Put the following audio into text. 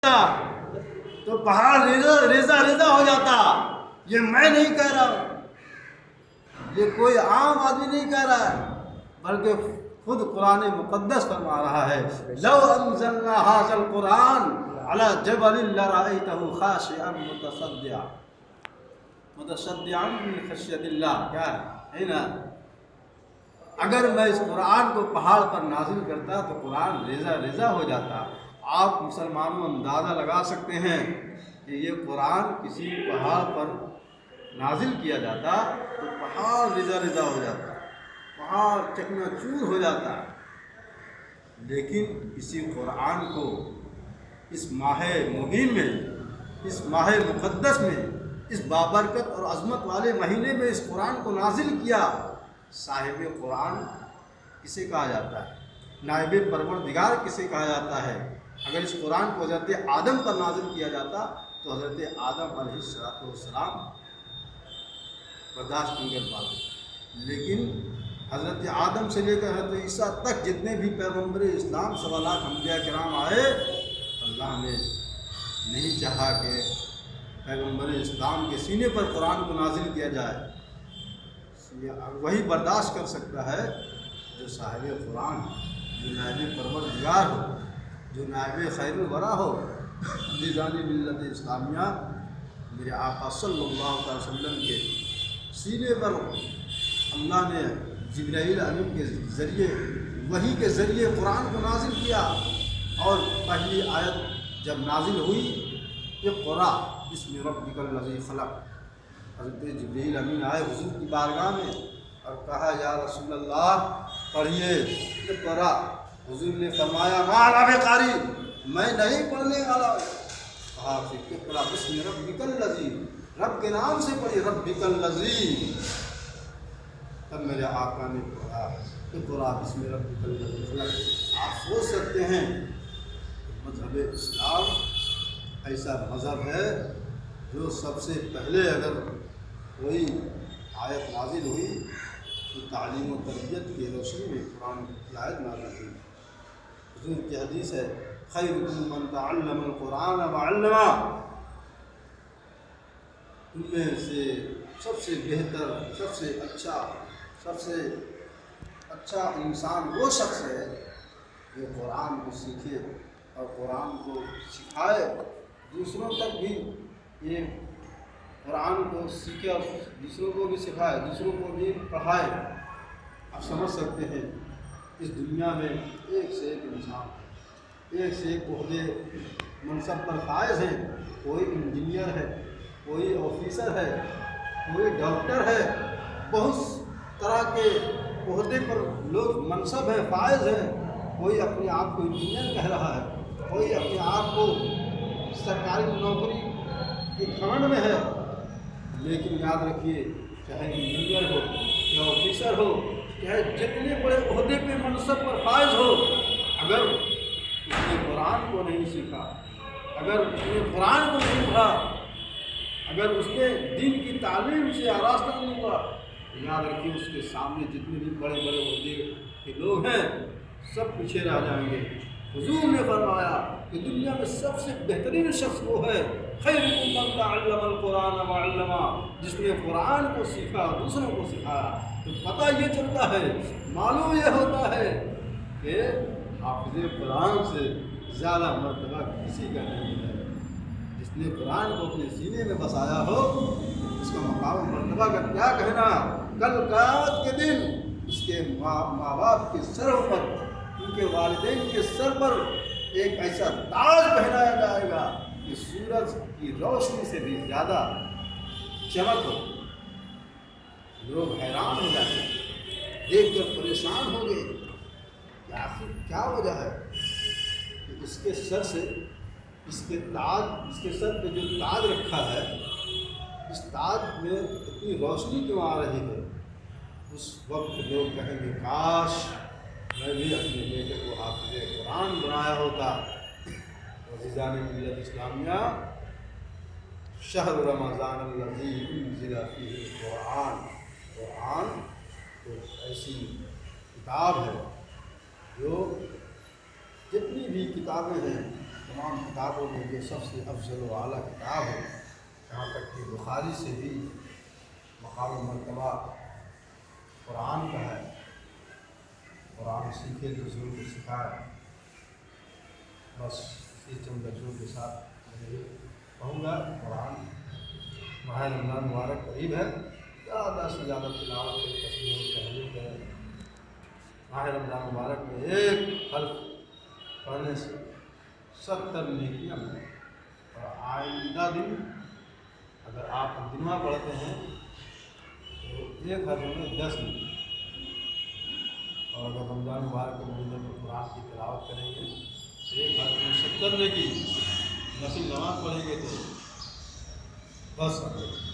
تو پہاڑ ریزہ ریزہ ہو جاتا. یہ میں نہیں کہہ رہا ہوں، یہ کوئی عام آدمی نہیں کہہ رہا ہے، بلکہ خود قرآن مقدس فرما رہا ہے لو انزلنا هذا القرآن على جبل لرأيته خاشعا متصدعا من خشية الله. کیا ہے نا، اگر میں اس قرآن کو پہاڑ پر نازل کرتا تو قرآن ریزہ ریزہ ہو جاتا. آپ مسلمانوں اندازہ لگا سکتے ہیں کہ یہ قرآن کسی پہاڑ پر نازل کیا جاتا تو پہاڑ ریزہ ریزہ ہو جاتا، پہاڑ چکنا چور ہو جاتا. لیکن اسی قرآن کو اس ماہ مبین میں، اس ماہ مقدس میں، اس بابرکت اور عظمت والے مہینے میں اس قرآن کو نازل کیا. صاحب قرآن کسے کہا جاتا ہے؟ نائب پروردگار کسے کہا جاتا ہے؟ اگر اس قرآن کو حضرت آدم پر نازل کیا جاتا تو حضرت آدم علیہ السلام برداشت نہیں کر پاتے. لیکن حضرت آدم سے لے کر حضرت عیسیٰ تک جتنے بھی پیغمبر اسلام 1.25 لاکھ انبیاء کرام آئے، اللہ نے نہیں چاہا کہ پیغمبر اسلام کے سینے پر قرآن کو نازل کیا جائے. وہی برداشت کر سکتا ہے جو صاحب قرآن ہو، جو نائب پروردگار ہو، جو نائب خیر الورا ہو. عزیزان ملت اسلامیہ، میرے آقا صلی اللہ علیہ وسلم کے سینے پر اللہ نے جبرائیل امین کے ذریعے، وحی کے ذریعے قرآن کو نازل کیا. اور پہلی آیت جب نازل ہوئی، اقرأ بسم ربک الذی خلق، حضرت جبرائیل امین آئے حضور کی بارگاہ میں اور کہا یا رسول اللہ پڑھیے اقرأ. حضور نے فرمایا ما انا بقاری، میں نہیں پڑھنے والا ہوں. کہا پھر اقرأ بسم ربک الذی، رب کے نام سے پڑھی، ربک الذی. تب میرے آقا نے پڑھا اقرأ بسم ربک الذی خلق. آپ سوچ سکتے ہیں مذہب اسلام ایسا مذہب ہے جو سب سے پہلے اگر کوئی آیت نازل ہوئی تو تعلیم و تربیت کی روشنی میں قرآن کی آیت نازل ہوئی. حضور کی حدیث ہے خیرکم من تعلم القرآن وعلمہ، ان میں سے سب سے بہتر، سب سے اچھا انسان وہ شخص ہے جو قرآن کو سیکھے اور قرآن کو سکھائے، دوسروں تک بھی یہ قرآن کو سیکھے اور دوسروں کو بھی سکھائے، دوسروں کو بھی پڑھائے. آپ سمجھ سکتے ہیں اس دنیا میں ایک سے ایک انسان، ایک سے ایک عہدے منصب پر فائز ہیں. کوئی انجینئر ہے، کوئی آفیسر ہے، کوئی ڈاکٹر ہے، بہت طرح کے عہدے پر لوگ منصب ہیں، فائز ہیں. کوئی اپنے آپ کو انجینئر کہہ رہا ہے، کوئی اپنے آپ کو سرکاری نوکری کے گھمنڈ میں ہے. لیکن یاد رکھیے چاہے انجینئر ہو، چاہے آفیسر ہو، چاہے جتنے بڑے عہدے پہ منصب پر فائز ہو، اگر اس نے قرآن کو نہیں سیکھا، اگر اس نے قرآن کو نہیں پڑھا، اگر اس نے دین کی تعلیم سے آراستہ نہیں ہوا، یاد رکھیے اس کے سامنے جتنے بھی بڑے بڑے عہدے کے لوگ ہیں سب پیچھے رہ جائیں گے. حضور نے فرمایا کہ دنیا میں سب سے بہترین شخص وہ ہے خیرکم من تعلم القرآن وعلمہ، جس نے قرآن کو سیکھا دوسروں کو سکھایا. تو پتہ یہ چلتا ہے، معلوم یہ ہوتا ہے کہ حافظ قرآن سے زیادہ مرتبہ کسی کا نہیں ہے. جس نے قرآن کو اپنے سینے میں بسایا ہو اس کا مقام مرتبہ کا کیا کہنا. کل قیامت کے دن اس کے ماں باپ کے سروں پر، ان کے والدین کے سر پر ایک ایسا تاج پہنایا جائے گا کہ سورج کی روشنی سے بھی زیادہ چمک ہو. لوگ حیران ہو جائیں گے، دیکھ کر پریشان ہوں گے کہ آخر کیا وجہ ہے کہ اس کے سر سے اس کے سر پہ جو تاج رکھا ہے، اس تاج میں اتنی روشنی کیوں آ رہی ہے. اس وقت لوگ کہیں گے کاش میں بھی اپنے بیٹے کو حافظ قرآن بنایا ہوتا. عزیزان ملت اسلامیہ، شہر رمضان الذی انزل فیہ القرآن، قرآن ایک ایسی کتاب ہے جو جتنی بھی کتابیں ہیں تمام کتابوں میں جو سب سے افضل و اعلیٰ کتاب ہے، یہاں تک کہ بخاری سے بھی مقام و مرتبہ قرآن کا ہے۔ قرآن سیکھے تو ضرور کو سکھائے۔ بس اسی چند لفظوں کے ساتھ میں یہ کہوں گا، قرآن ماہ رمضان مبارک قریب ہے، زیادہ سے زیادہ تلاوت کریں، تسبیح و تحلیل کریں۔ ماہ رمضان مبارک میں ایک حرف پڑھنے سے 70 نیکیاں ملیں، اور آئندہ دن اگر آپ دنوا پڑھتے ہیں تو ایک حرف میں 10 نیکی، اور اگر رمضان مبارک کے مہینے میں قرآن کی تلاوت کریں گے تو ایک حرف میں 70 نیکی، نفل نماز پڑھیں گے تو 10 حرف۔